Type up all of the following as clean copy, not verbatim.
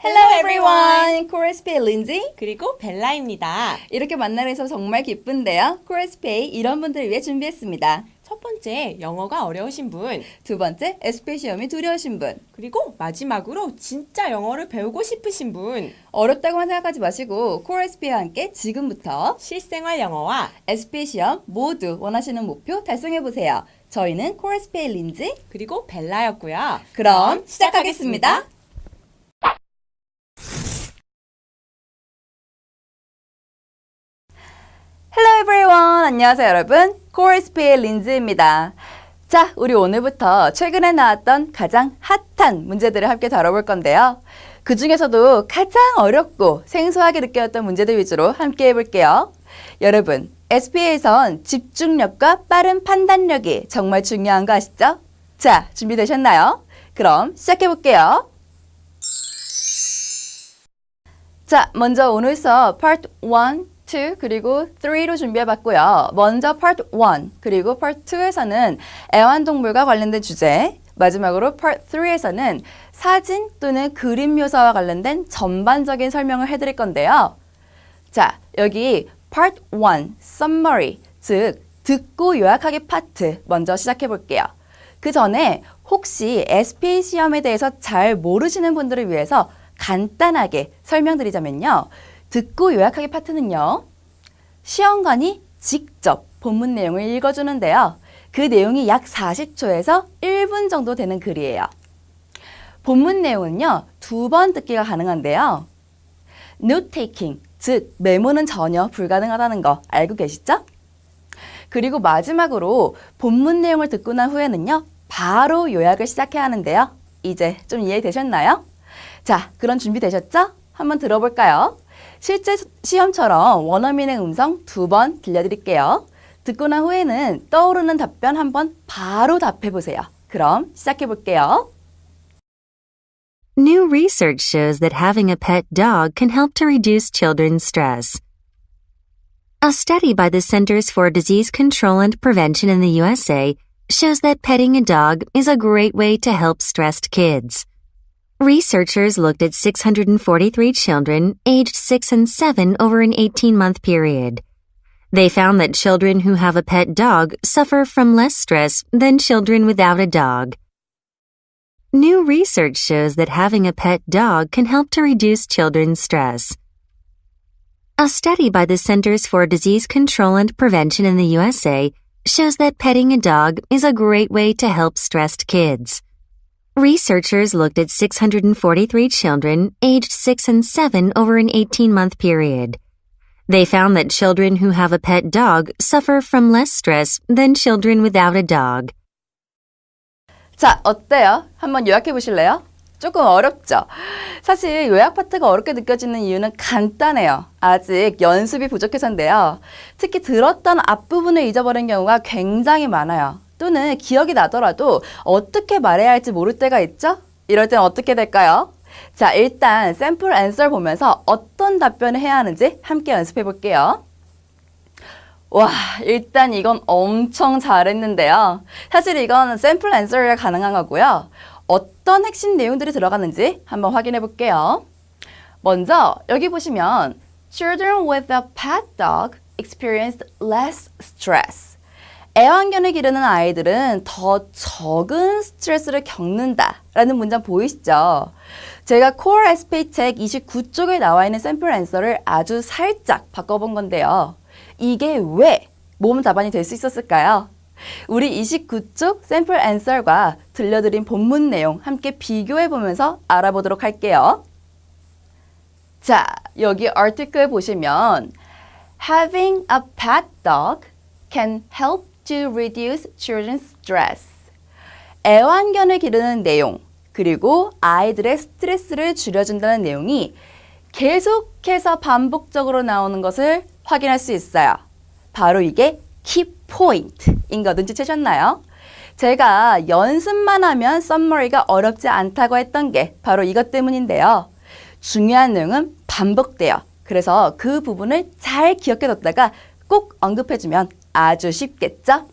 Hello everyone! 코레스페이 린지 그리고 벨라입니다. 이렇게 만나서 정말 기쁜데요. 코레스페이 이런 분들을 위해 준비했습니다. 첫 번째, 영어가 어려우신 분. 두 번째, 에스페이 시험이 두려우신 분. 그리고 마지막으로 진짜 영어를 배우고 싶으신 분. 어렵다고만 생각하지 마시고 코레스페이와 함께 지금부터 실생활 영어와 에스페이 시험 모두 원하시는 목표 달성해보세요. 저희는 코레스페이 린지 그리고 벨라였고요. 그럼 시작하겠습니다. Hello everyone! 안녕하세요 여러분. 코레스페이 린지입니다. 자, 우리 오늘부터 최근에 나왔던 가장 핫한 문제들을 함께 다뤄볼 건데요. 그 중에서도 가장 어렵고 생소하게 느껴졌던 문제들 위주로 함께 해볼게요. 여러분, SPA에선 집중력과 빠른 판단력이 정말 중요한 거 아시죠? 자, 준비되셨나요? 그럼 시작해볼게요. 자, 먼저 오늘 수업 Part 1, 2 그리고 3로 준비해봤고요. 먼저 Part 1 그리고 Part 2에서는 애완동물과 관련된 주제, 마지막으로 Part 3에서는 사진 또는 그림 묘사와 관련된 전반적인 설명을 해드릴 건데요. 자, 여기 Part 1, Summary, 즉 듣고 요약하기 파트 먼저 시작해볼게요. 그 전에 혹시 SPA 시험에 대해서 잘 모르시는 분들을 위해서 간단하게 설명드리자면요. 듣고 요약하기 파트는요. 시험관이 직접 본문 내용을 읽어주는데요. 그 내용이 약 40초에서 1분 정도 되는 글이에요. 본문 내용은요. 2번 듣기가 가능한데요. Note taking, 즉 메모는 전혀 불가능하다는 거 알고 계시죠? 그리고 마지막으로 본문 내용을 듣고 난 후에는요. 바로 요약을 시작해야 하는데요. 이제 좀 이해되셨나요? 자, 그럼 준비되셨죠? 한번 들어볼까요? 실제 시험처럼 원어민의 음성 2번 들려드릴게요. 듣고 난 후에는 떠오르는 답변 한번 바로 답해보세요. 그럼 시작해볼게요. New research shows that having a pet dog can help to reduce children's stress. A study by the Centers for Disease Control and Prevention in the USA shows that petting a dog is a great way to help stressed kids. Researchers looked at 643 children aged 6 and 7 over an 18-month period. They found that children who have a pet dog suffer from less stress than children without a dog. New research shows that having a pet dog can help to reduce children's stress. A study by the Centers for Disease Control and Prevention in the USA shows that petting a dog is a great way to help stressed kids. Researchers looked at 643 children aged 6 and 7 over an 18-month period. They found that children who have a pet dog suffer from less stress than children without a dog. 자, 어때요? 한번 요약해 보실래요? 조금 어렵죠? 사실 요약 파트가 어렵게 느껴지는 이유는 간단해요. 아직 연습이 부족해서인데요. 특히 들었던 앞부분을 잊어버린 경우가 굉장히 많아요. 또는 기억이 나더라도 어떻게 말해야 할지 모를 때가 있죠? 이럴 땐 어떻게 될까요? 자, 일단 샘플 앤서를 보면서 어떤 답변을 해야 하는지 함께 연습해 볼게요. 와, 일단 이건 엄청 잘했는데요. 사실 이건 샘플 앤서가 가능한 거고요. 어떤 핵심 내용들이 들어가는지 한번 확인해 볼게요. 먼저 여기 보시면 Children with a pet dog experienced less stress. 애완견을 기르는 아이들은 더 적은 스트레스를 겪는다라는 문장 보이시죠? 제가 Core SPA 책 29쪽에 나와 있는 샘플 앤서를 아주 살짝 바꿔본 건데요. 이게 왜 모범 답안이 될 수 있었을까요? 우리 29쪽 샘플 앤서과 들려드린 본문 내용 함께 비교해보면서 알아보도록 할게요. 자, 여기 article 보시면 Having a pet dog can help to reduce children's stress. 애완견을 기르는 내용, 그리고 아이들의 스트레스를 줄여준다는 내용이 계속해서 반복적으로 나오는 것을 확인할 수 있어요. 바로 이게 key point인 거 눈치채셨나요? 제가 연습만 하면 썸머리가 어렵지 않다고 했던 게 바로 이것 때문인데요. 중요한 내용은 반복돼요. 그래서 그 부분을 잘 기억해뒀다가 꼭 언급해주면 아주 쉽겠죠?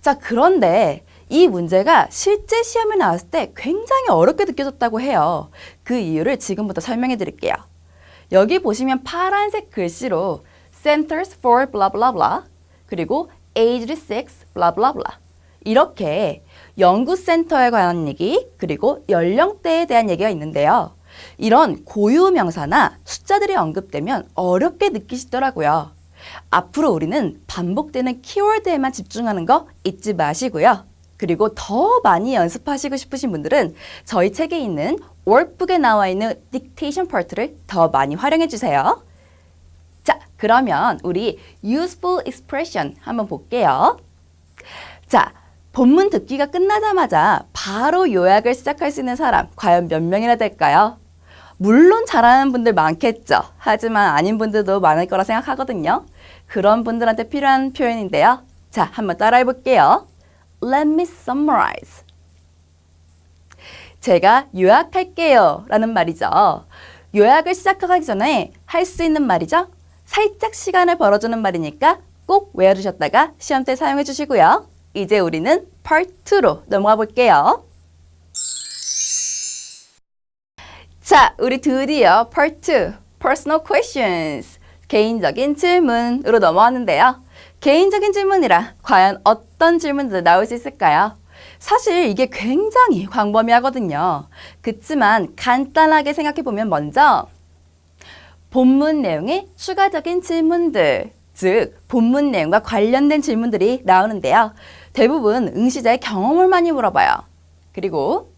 자, 그런데 이 문제가 실제 시험에 나왔을 때 굉장히 어렵게 느껴졌다고 해요. 그 이유를 지금부터 설명해 드릴게요. 여기 보시면 파란색 글씨로 Centers for blah blah blah 그리고 Aged 6 blah blah blah 이렇게 연구센터에 관한 얘기 그리고 연령대에 대한 얘기가 있는데요. 이런 고유 명사나 숫자들이 언급되면 어렵게 느끼시더라고요. 앞으로 우리는 반복되는 키워드에만 집중하는 거 잊지 마시고요. 그리고 더 많이 연습하시고 싶으신 분들은 저희 책에 있는 월북에 나와 있는 딕테이션 파트를 더 많이 활용해 주세요. 자, 그러면 우리 useful expression 한번 볼게요. 자, 본문 듣기가 끝나자마자 바로 요약을 시작할 수 있는 사람 과연 몇 명이나 될까요? 물론 잘하는 분들 많겠죠. 하지만 아닌 분들도 많을 거라 생각하거든요. 그런 분들한테 필요한 표현인데요. 자, 한번 따라해 볼게요. Let me summarize. 제가 요약할게요 라는 말이죠. 요약을 시작하기 전에 할 수 있는 말이죠. 살짝 시간을 벌어주는 말이니까 꼭 외워두셨다가 시험 때 사용해 주시고요. 이제 우리는 Part 2로 넘어가 볼게요. 자, 우리 드디어 Part 2, Personal Questions, 개인적인 질문으로 넘어왔는데요. 개인적인 질문이라 과연 어떤 질문들 나올 수 있을까요? 사실 이게 굉장히 광범위하거든요. 그치만 간단하게 생각해보면 먼저 본문 내용의 추가적인 질문들, 즉 본문 내용과 관련된 질문들이 나오는데요. 대부분 응시자의 경험을 많이 물어봐요. 그리고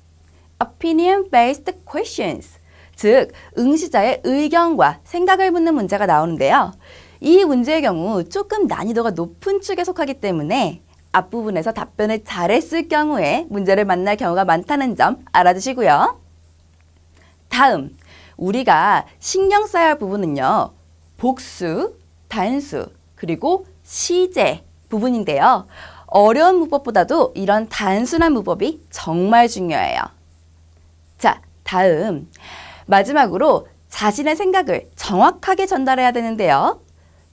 opinion-based questions, 즉 응시자의 의견과 생각을 묻는 문제가 나오는데요. 이 문제의 경우 조금 난이도가 높은 축에 속하기 때문에 앞부분에서 답변을 잘했을 경우에 문제를 만날 경우가 많다는 점 알아두시고요. 다음, 우리가 신경 써야 할 부분은요. 복수, 단수, 그리고 시제 부분인데요. 어려운 문법보다도 이런 단순한 문법이 정말 중요해요. 자, 다음, 마지막으로 자신의 생각을 정확하게 전달해야 되는데요.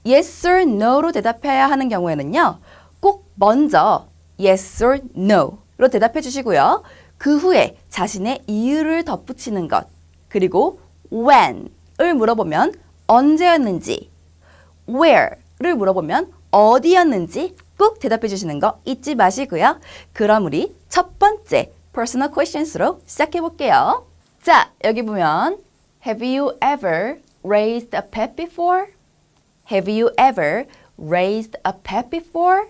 Yes or no로 대답해야 하는 경우에는요. 꼭 먼저 yes or no로 대답해 주시고요. 그 후에 자신의 이유를 덧붙이는 것, 그리고 when을 물어보면 언제였는지, where를 물어보면 어디였는지 꼭 대답해 주시는 거 잊지 마시고요. 그럼 우리 첫 번째 personal questions로 시작해 볼게요. 자, 여기 보면 Have you ever raised a pet before? Have you ever raised a pet before?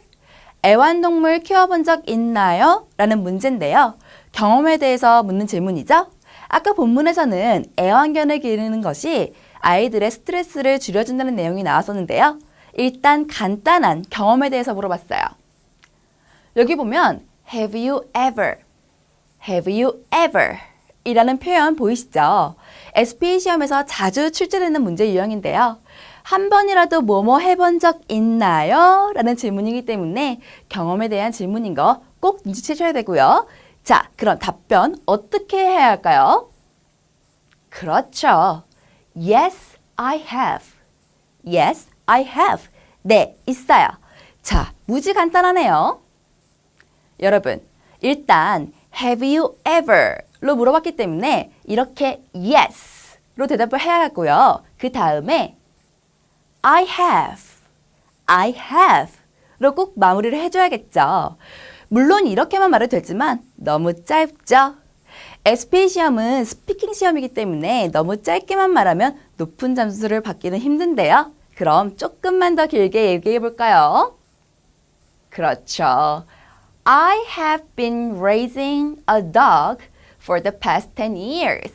애완동물 키워본 적 있나요? 라는 문제인데요. 경험에 대해서 묻는 질문이죠. 아까 본문에서는 애완견을 기르는 것이 아이들의 스트레스를 줄여준다는 내용이 나왔었는데요. 일단 간단한 경험에 대해서 물어봤어요. 여기 보면 Have you ever? Have you ever? 이라는 표현 보이시죠? SPA 시험에서 자주 출제되는 문제 유형인데요. 한 번이라도 뭐뭐 해본 적 있나요? 라는 질문이기 때문에 경험에 대한 질문인 거 꼭 눈치채셔야 되고요. 자, 그럼 답변 어떻게 해야 할까요? 그렇죠. Yes, I have. Yes, I have. 네, 있어요. 자, 무지 간단하네요. 여러분, 일단 Have you ever? 로 물어봤기 때문에 이렇게 Yes로 대답을 해야 하고요. 그 다음에 I have 로 꼭 마무리를 해줘야겠죠. 물론 이렇게만 말해도 되지만 너무 짧죠. SPA 시험은 스피킹 시험이기 때문에 너무 짧게만 말하면 높은 점수를 받기는 힘든데요. 그럼 조금만 더 길게 얘기해 볼까요? 그렇죠. I have been raising a dog for the past 10 years.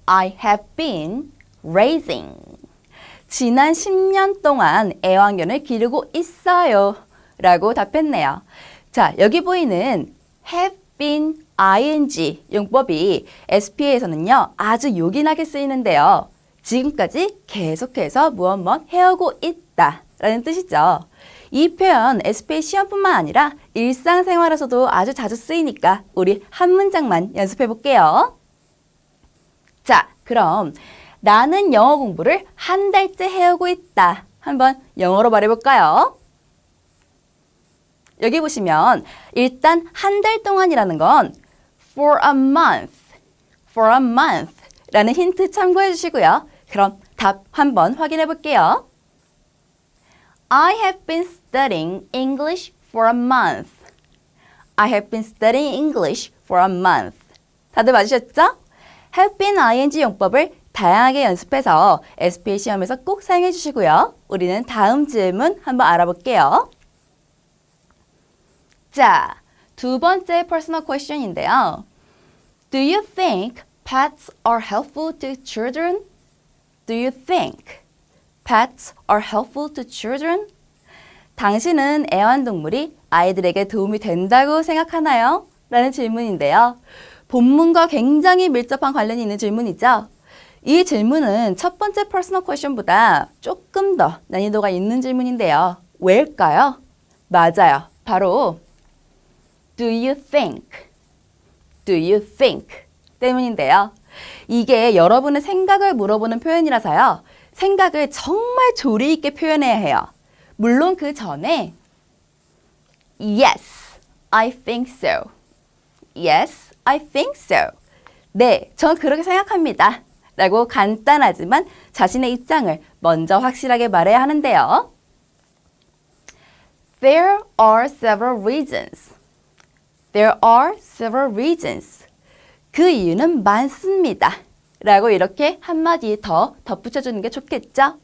I have been raising. 지난 10년 동안 애완견을 기르고 있어요. 라고 답했네요. 자, 여기 보이는 have been ing 용법이 SPA에서는요, 아주 요긴하게 쓰이는데요. 지금까지 계속해서 무엇 해오고 있다 라는 뜻이죠. 이 표현 SPA 시험뿐만 아니라 일상생활에서도 아주 자주 쓰이니까 우리 한 문장만 연습해 볼게요. 자, 그럼 나는 영어 공부를 한 달째 해오고 있다. 한번 영어로 말해볼까요? 여기 보시면 일단 한 달 동안이라는 건 for a month 라는 힌트 참고해 주시고요. 그럼 답 한번 확인해 볼게요. I have been studying English for a month. I have been studying English for a month. 다들 맞으셨죠? have been ing 용법을 다양하게 연습해서 SPA 시험에서 꼭 사용해 주시고요. 우리는 다음 질문 한번 알아볼게요. 자, 두 번째 personal question인데요. Do you think pets are helpful to children? Do you think pets are helpful to children? 당신은 애완동물이 아이들에게 도움이 된다고 생각하나요? 라는 질문인데요. 본문과 굉장히 밀접한 관련이 있는 질문이죠. 이 질문은 첫 번째 personal question보다 조금 더 난이도가 있는 질문인데요. 왜일까요? 맞아요. 바로 Do you think? Do you think? 때문인데요. 이게 여러분의 생각을 물어보는 표현이라서요. 생각을 정말 조리 있게 표현해야 해요. 물론 그 전에 Yes, I think so. Yes, I think so. 네, 전 그렇게 생각합니다. 라고 간단하지만 자신의 입장을 먼저 확실하게 말해야 하는데요. There are several reasons. There are several reasons. 그 이유는 많습니다. 라고 이렇게 한마디 더 덧붙여주는 게 좋겠죠?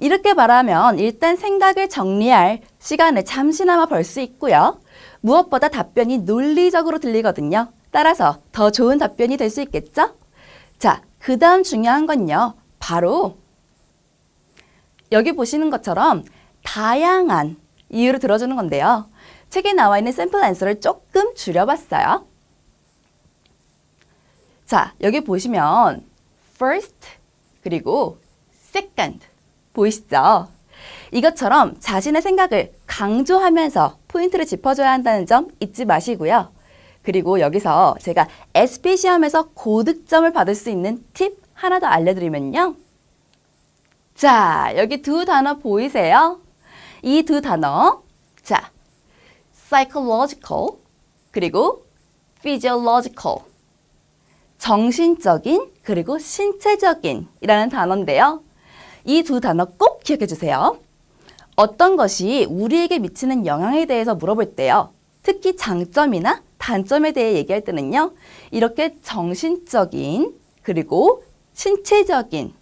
이렇게 말하면 일단 생각을 정리할 시간을 잠시나마 벌 수 있고요. 무엇보다 답변이 논리적으로 들리거든요. 따라서 더 좋은 답변이 될 수 있겠죠? 자, 그 다음 중요한 건요. 바로 여기 보시는 것처럼 다양한 이유를 들어주는 건데요. 책에 나와 있는 샘플 앤서를 조금 줄여봤어요. 자, 여기 보시면 first 그리고 second 보이시죠? 이것처럼 자신의 생각을 강조하면서 포인트를 짚어줘야 한다는 점 잊지 마시고요. 그리고 여기서 제가 SPA 시험에서 고득점을 받을 수 있는 팁 하나 더 알려드리면요. 자, 여기 두 단어 보이세요? 이 두 단어, 자, psychological 그리고 physiological 정신적인 그리고 신체적인 이라는 단어인데요. 이 두 단어 꼭 기억해 주세요. 어떤 것이 우리에게 미치는 영향에 대해서 물어볼 때요. 특히 장점이나 단점에 대해 얘기할 때는요. 이렇게 정신적인 그리고 신체적인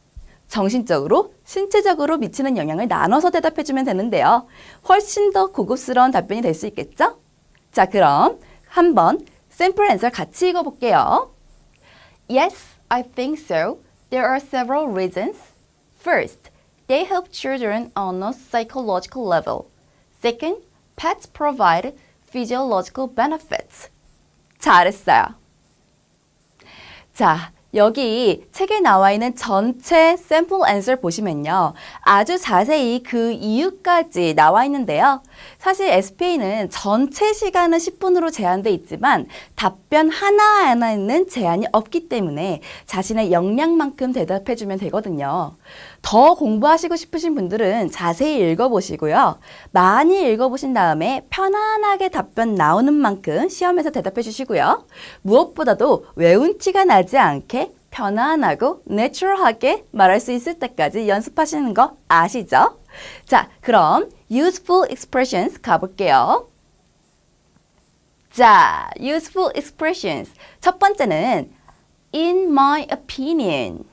정신적으로 신체적으로 미치는 영향을 나눠서 대답해 주면 되는데요. 훨씬 더 고급스러운 답변이 될 수 있겠죠? 자, 그럼 한번 샘플 앤서 같이 읽어볼게요. Yes, I think so. There are several reasons. First, they help children on a psychological level. Second, pets provide physiological benefits. 잘했어요. 자, 여기 책에 나와 있는 전체 샘플 앤서 보시면요. 아주 자세히 그 이유까지 나와 있는데요. 사실 SPA는 전체 시간은 10분으로 제한돼 있지만 답변 하나하나에는 제한이 없기 때문에 자신의 역량만큼 대답해주면 되거든요. 더 공부하시고 싶으신 분들은 자세히 읽어보시고요. 많이 읽어보신 다음에 편안하게 답변 나오는 만큼 시험에서 대답해 주시고요. 무엇보다도 외운 티가 나지 않게 편안하고 내추럴하게 말할 수 있을 때까지 연습하시는 거 아시죠? 자, 그럼 useful expressions 가볼게요. 자, useful expressions. 첫 번째는 in my opinion.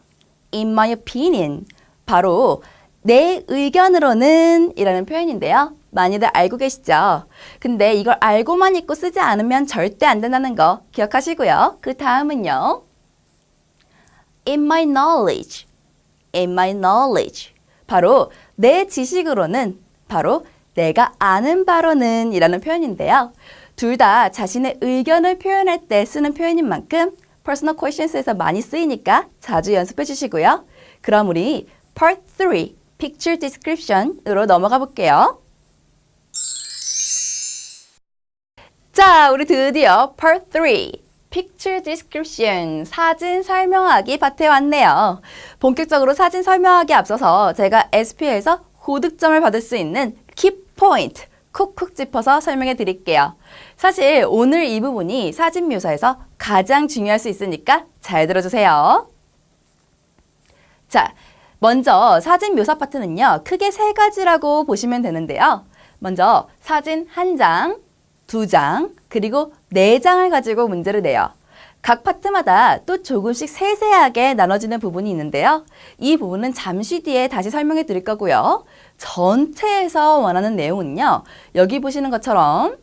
in my opinion. 바로 내 의견으로는 이라는 표현인데요. 많이들 알고 계시죠? 근데 이걸 알고만 있고 쓰지 않으면 절대 안 된다는 거 기억하시고요. 그 다음은요. in my knowledge. in my knowledge. 바로 내 지식으로는 바로 내가 아는 바로는 이라는 표현인데요. 둘 다 자신의 의견을 표현할 때 쓰는 표현인 만큼 personal questions에서 많이 쓰이니까 자주 연습해 주시고요. 그럼 우리 Part 3, Picture Description으로 넘어가 볼게요. 자, 우리 드디어 Part 3, Picture Description, 사진 설명하기 파트에 왔네요. 본격적으로 사진 설명하기에 앞서서 제가 SPA에서 고득점을 받을 수 있는 Key Point, 콕콕 짚어서 설명해 드릴게요. 사실 오늘 이 부분이 사진 묘사에서 가장 중요할 수 있으니까 잘 들어주세요. 자, 먼저 사진 묘사 파트는요, 크게 세 가지라고 보시면 되는데요. 먼저 사진 한 장, 두 장, 그리고 네 장을 가지고 문제를 내요. 각 파트마다 또 조금씩 세세하게 나눠지는 부분이 있는데요. 이 부분은 잠시 뒤에 다시 설명해 드릴 거고요. 전체에서 원하는 내용은요, 여기 보시는 것처럼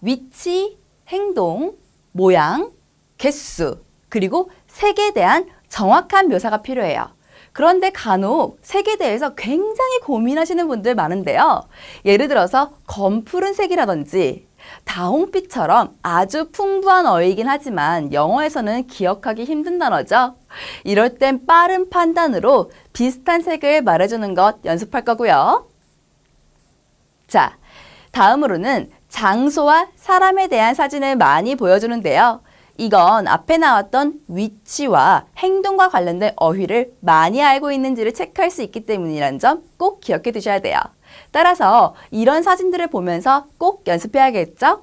위치, 행동, 모양, 개수, 그리고 색에 대한 정확한 묘사가 필요해요. 그런데 간혹 색에 대해서 굉장히 고민하시는 분들 많은데요. 예를 들어서 검푸른 색이라든지 다홍빛처럼 아주 풍부한 어휘이긴 하지만 영어에서는 기억하기 힘든 단어죠. 이럴 땐 빠른 판단으로 비슷한 색을 말해주는 것 연습할 거고요. 자, 다음으로는 장소와 사람에 대한 사진을 많이 보여주는데요. 이건 앞에 나왔던 위치와 행동과 관련된 어휘를 많이 알고 있는지를 체크할 수 있기 때문이라는 점 꼭 기억해 두셔야 돼요. 따라서 이런 사진들을 보면서 꼭 연습해야겠죠?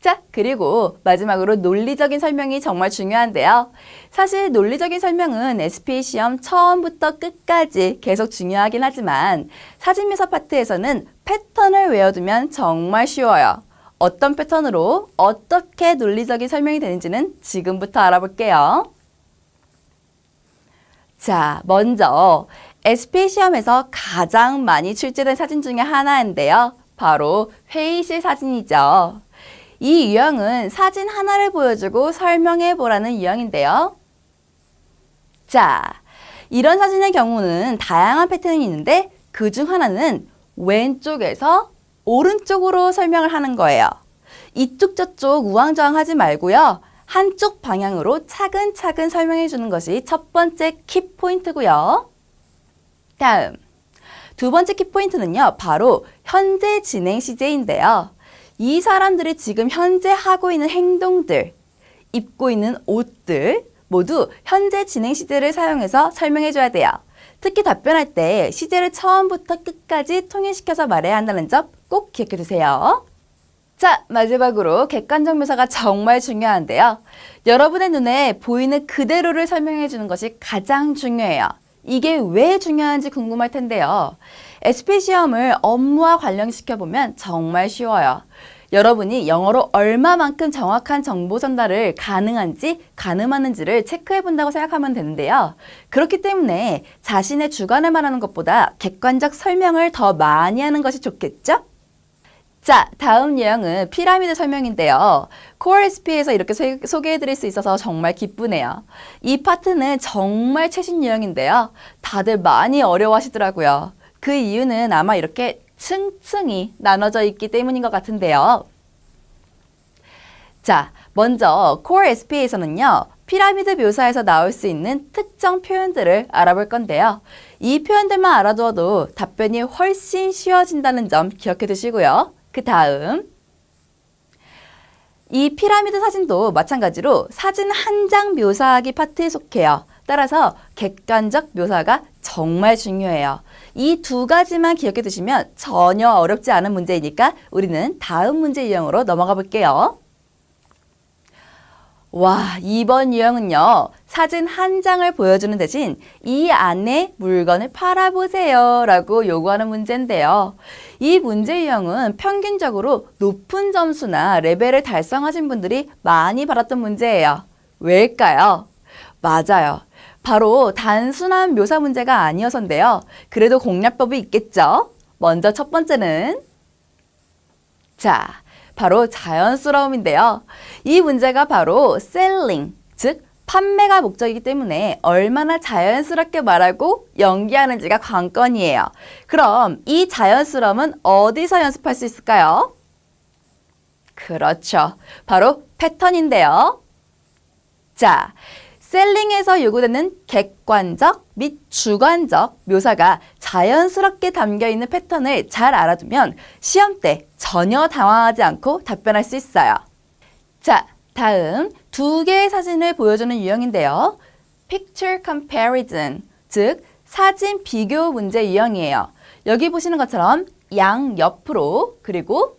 자, 그리고 마지막으로 논리적인 설명이 정말 중요한데요. 사실 논리적인 설명은 SPA 시험 처음부터 끝까지 계속 중요하긴 하지만 사진 묘사 파트에서는 패턴을 외워두면 정말 쉬워요. 어떤 패턴으로 어떻게 논리적인 설명이 되는지는 지금부터 알아볼게요. 자, 먼저 SPA 시험에서 가장 많이 출제된 사진 중에 하나인데요. 바로 회의실 사진이죠. 이 유형은 사진 하나를 보여주고 설명해 보라는 유형인데요. 자, 이런 사진의 경우는 다양한 패턴이 있는데 그중 하나는 왼쪽에서 오른쪽으로 설명을 하는 거예요. 이쪽 저쪽 우왕좌왕하지 말고요. 한쪽 방향으로 차근차근 설명해 주는 것이 첫 번째 키포인트고요. 다음, 두 번째 키포인트는요. 바로 현재 진행 시제인데요. 이 사람들이 지금 현재 하고 있는 행동들, 입고 있는 옷들 모두 현재 진행 시제를 사용해서 설명해 줘야 돼요. 특히 답변할 때 시제를 처음부터 끝까지 통일시켜서 말해야 한다는 점 꼭 기억해 두세요. 자, 마지막으로 객관적 묘사가 정말 중요한데요. 여러분의 눈에 보이는 그대로를 설명해 주는 것이 가장 중요해요. 이게 왜 중요한지 궁금할 텐데요. SPA 시험을 업무와 관련시켜보면 정말 쉬워요. 여러분이 영어로 얼마만큼 정확한 정보 전달을 가능하는지를 체크해 본다고 생각하면 되는데요. 그렇기 때문에 자신의 주관을 말하는 것보다 객관적 설명을 더 많이 하는 것이 좋겠죠? 자, 다음 유형은 피라미드 설명인데요. Core SP에서 이렇게 소개해드릴 수 있어서 정말 기쁘네요. 이 파트는 정말 최신 유형인데요. 다들 많이 어려워하시더라고요. 그 이유는 아마 이렇게 층층이 나눠져 있기 때문인 것 같은데요. 자, 먼저 Core SP에서는요. 피라미드 묘사에서 나올 수 있는 특정 표현들을 알아볼 건데요. 이 표현들만 알아두어도 답변이 훨씬 쉬워진다는 점 기억해 두시고요. 그 다음, 이 피라미드 사진도 마찬가지로 사진 한 장 묘사하기 파트에 속해요. 따라서 객관적 묘사가 정말 중요해요. 이 두 가지만 기억해 두시면 전혀 어렵지 않은 문제이니까 우리는 다음 문제 유형으로 넘어가 볼게요. 와, 이번 유형은요. 사진 한 장을 보여주는 대신 이 안에 물건을 팔아보세요 라고 요구하는 문제인데요. 이 문제 유형은 평균적으로 높은 점수나 레벨을 달성하신 분들이 많이 받았던 문제예요. 왜일까요? 맞아요. 바로 단순한 묘사 문제가 아니어서인데요. 그래도 공략법이 있겠죠? 먼저 첫 번째는 바로 자연스러움인데요. 이 문제가 바로 selling, 즉 판매가 목적이기 때문에 얼마나 자연스럽게 말하고 연기하는지가 관건이에요. 그럼 이 자연스러움은 어디서 연습할 수 있을까요? 그렇죠. 바로 패턴인데요. 자, 셀링에서 요구되는 객관적 및 주관적 묘사가 자연스럽게 담겨있는 패턴을 잘 알아두면 시험 때 전혀 당황하지 않고 답변할 수 있어요. 자, 다음 두 개의 사진을 보여주는 유형인데요. Picture comparison, 즉 사진 비교 문제 유형이에요. 여기 보시는 것처럼 양옆으로 그리고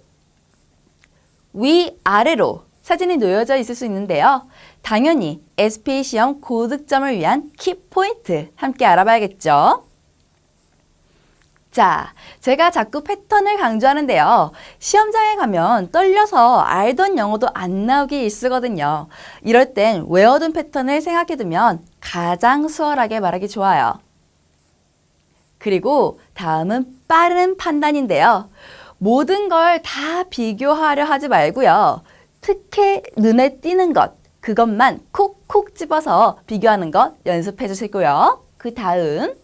위아래로 사진이 놓여져 있을 수 있는데요. 당연히 SPA 시험 고득점을 위한 키포인트 함께 알아봐야겠죠. 자, 제가 자꾸 패턴을 강조하는데요. 시험장에 가면 떨려서 알던 영어도 안 나오기 일쑤거든요. 이럴 땐 외워둔 패턴을 생각해두면 가장 수월하게 말하기 좋아요. 그리고 다음은 빠른 판단인데요. 모든 걸 다 비교하려 하지 말고요. 특히 눈에 띄는 것, 그것만 콕콕 집어서 비교하는 것 연습해 주시고요. 그 다음,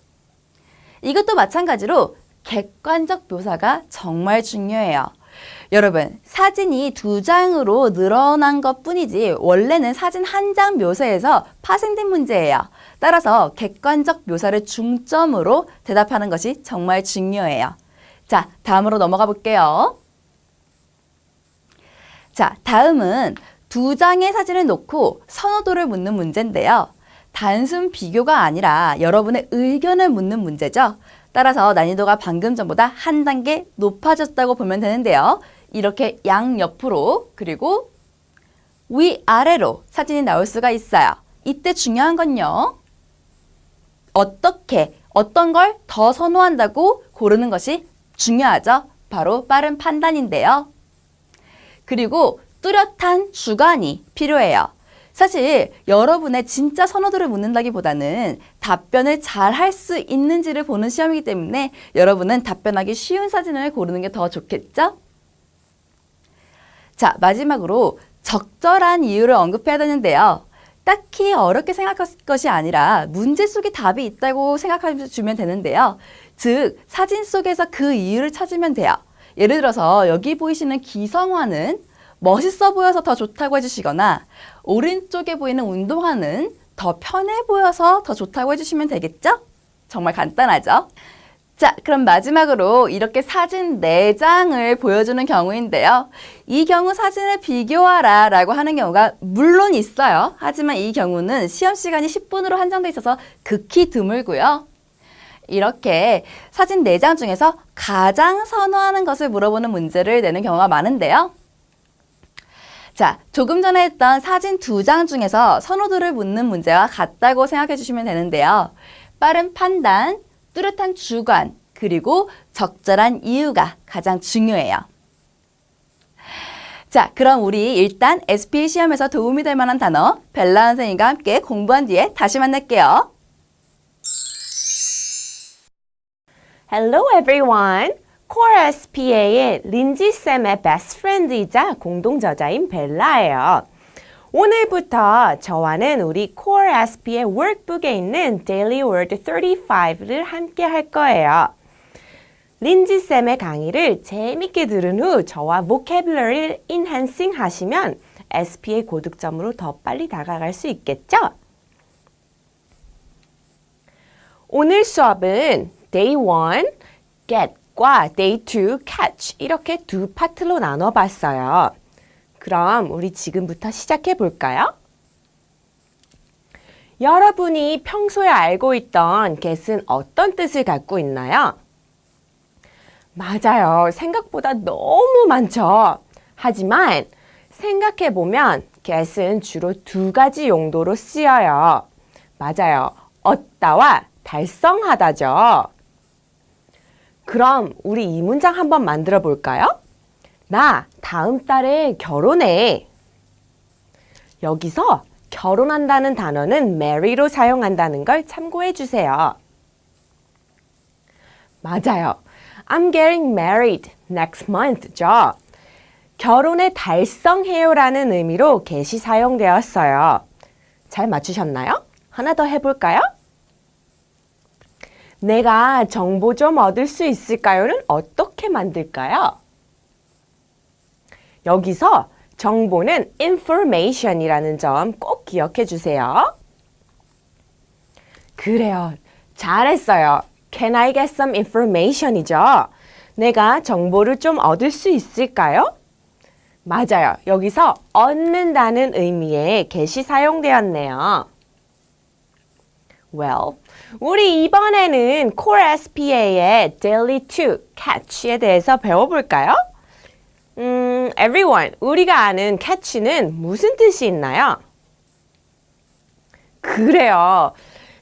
이것도 마찬가지로 객관적 묘사가 정말 중요해요. 여러분, 사진이 2장으로 늘어난 것 뿐이지 원래는 사진 한 장 묘사에서 파생된 문제예요. 따라서 객관적 묘사를 중점으로 대답하는 것이 정말 중요해요. 자, 다음으로 넘어가 볼게요. 자, 다음은 2장의 사진을 놓고 선호도를 묻는 문제인데요. 단순 비교가 아니라 여러분의 의견을 묻는 문제죠. 따라서 난이도가 방금 전보다 한 단계 높아졌다고 보면 되는데요. 이렇게 양옆으로 그리고 위아래로 사진이 나올 수가 있어요. 이때 중요한 건요. 어떤 걸 더 선호한다고 고르는 것이 중요하죠. 바로 빠른 판단인데요. 그리고 뚜렷한 주관이 필요해요. 사실 여러분의 진짜 선호도를 묻는다기보다는 답변을 잘 할 수 있는지를 보는 시험이기 때문에 여러분은 답변하기 쉬운 사진을 고르는 게 더 좋겠죠? 자, 마지막으로 적절한 이유를 언급해야 되는데요. 딱히 어렵게 생각할 것이 아니라 문제 속에 답이 있다고 생각해주면 되는데요. 즉, 사진 속에서 그 이유를 찾으면 돼요. 예를 들어서 여기 보이시는 기성화는 멋있어 보여서 더 좋다고 해주시거나 오른쪽에 보이는 운동화는 더 편해 보여서 더 좋다고 해주시면 되겠죠? 정말 간단하죠? 자, 그럼 마지막으로 이렇게 사진 4장을 보여주는 경우인데요. 이 경우 사진을 비교하라 라고 하는 경우가 물론 있어요. 하지만 이 경우는 시험 시간이 10분으로 한정돼 있어서 극히 드물고요. 이렇게 사진 4장 중에서 가장 선호하는 것을 물어보는 문제를 내는 경우가 많은데요. 자, 조금 전에 했던 사진 2장 중에서 선호도를 묻는 문제와 같다고 생각해 주시면 되는데요. 빠른 판단, 뚜렷한 주관, 그리고 적절한 이유가 가장 중요해요. 자, 그럼 우리 일단 SPA 시험에서 도움이 될 만한 단어 벨라 선생님과 함께 공부한 뒤에 다시 만날게요. Hello everyone. Core SPA의 린지쌤의 베스트 프렌드이자 공동저자인 벨라예요. 오늘부터 저와는 우리 Core SPA workbook에 있는 Daily Word 35를 함께 할 거예요. 린지쌤의 강의를 재밌게 들은 후 저와 vocabulary를 enhancing 하시면 SPA 고득점으로 더 빨리 다가갈 수 있겠죠? 오늘 수업은 Day 1, Get과 Day 2, Catch 이렇게 두 파트로 나눠봤어요. 그럼 우리 지금부터 시작해 볼까요? 여러분이 평소에 알고 있던 get은 어떤 뜻을 갖고 있나요? 맞아요. 생각보다 너무 많죠. 하지만 생각해보면 get은 주로 2가지 용도로 쓰여요. 맞아요. 얻다와 달성하다죠. 그럼 우리 이 문장 한번 만들어 볼까요? 나 다음 달에 결혼해. 여기서 결혼한다는 단어는 marry로 사용한다는 걸 참고해 주세요. 맞아요. I'm getting married next month죠. 결혼에 달성해요라는 의미로 get이 사용되었어요. 잘 맞추셨나요? 하나 더 해볼까요? 내가 정보 좀 얻을 수 있을까요는 어떻게 만들까요? 여기서 정보는 information이라는 점 꼭 기억해 주세요. 그래요. 잘했어요. Can I get some information이죠? 내가 정보를 좀 얻을 수 있을까요? 맞아요. 여기서 얻는다는 의미의 get이 사용되었네요. Well, 우리 이번에는 Core SPA의 Daily to Catch에 대해서 배워볼까요? Everyone, 우리가 아는 catch는 무슨 뜻이 있나요? 그래요.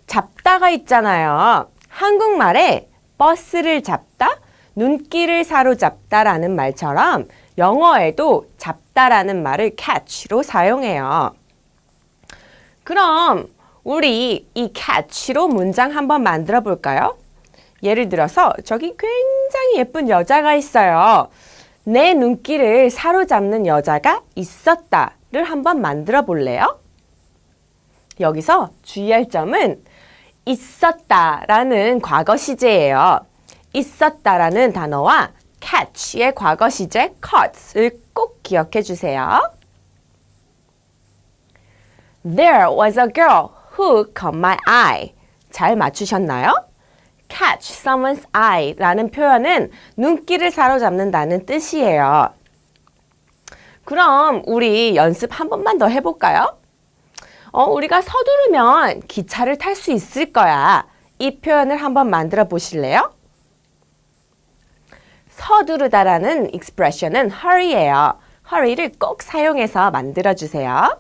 잡다가 있잖아요. 한국말에 버스를 잡다, 눈길을 사로잡다라는 말처럼 영어에도 잡다라는 말을 catch로 사용해요. 그럼 우리 이 catch로 문장 한번 만들어 볼까요? 예를 들어서 저기 굉장히 예쁜 여자가 있어요. 내 눈길을 사로잡는 여자가 있었다를 한번 만들어 볼래요? 여기서 주의할 점은 있었다라는 과거 시제예요. 있었다라는 단어와 catch의 과거 시제 caught을 꼭 기억해 주세요. There was a girl who caught my eye. 잘 맞추셨나요? catch someone's eye라는 표현은 눈길을 사로잡는다는 뜻이에요. 그럼 우리 연습 한 번만 더 해볼까요? 우리가 서두르면 기차를 탈 수 있을 거야. 이 표현을 한번 만들어 보실래요? 서두르다라는 expression은 hurry예요. hurry를 꼭 사용해서 만들어 주세요.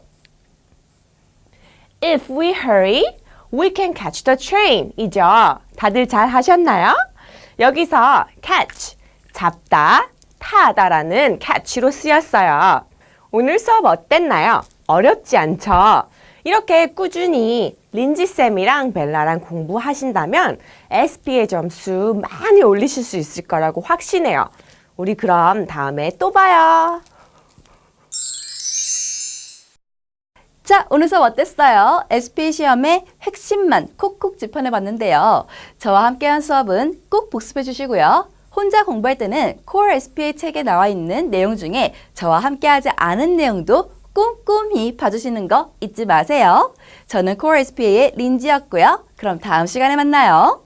If we hurry, we can catch the train. 이죠? 다들 잘 하셨나요? 여기서 catch, 잡다, 타다라는 catch로 쓰였어요. 오늘 수업 어땠나요? 어렵지 않죠? 이렇게 꾸준히 린지쌤이랑 벨라랑 공부하신다면 SPA 점수 많이 올리실 수 있을 거라고 확신해요. 우리 그럼 다음에 또 봐요. 자, 오늘 수업 어땠어요? SPA 시험의 핵심만 콕콕 짚어내봤는데요. 저와 함께한 수업은 꼭 복습해 주시고요. 혼자 공부할 때는 Core SPA 책에 나와 있는 내용 중에 저와 함께하지 않은 내용도 꼼꼼히 봐주시는 거 잊지 마세요. 저는 Core SPA의 린지였고요. 그럼 다음 시간에 만나요.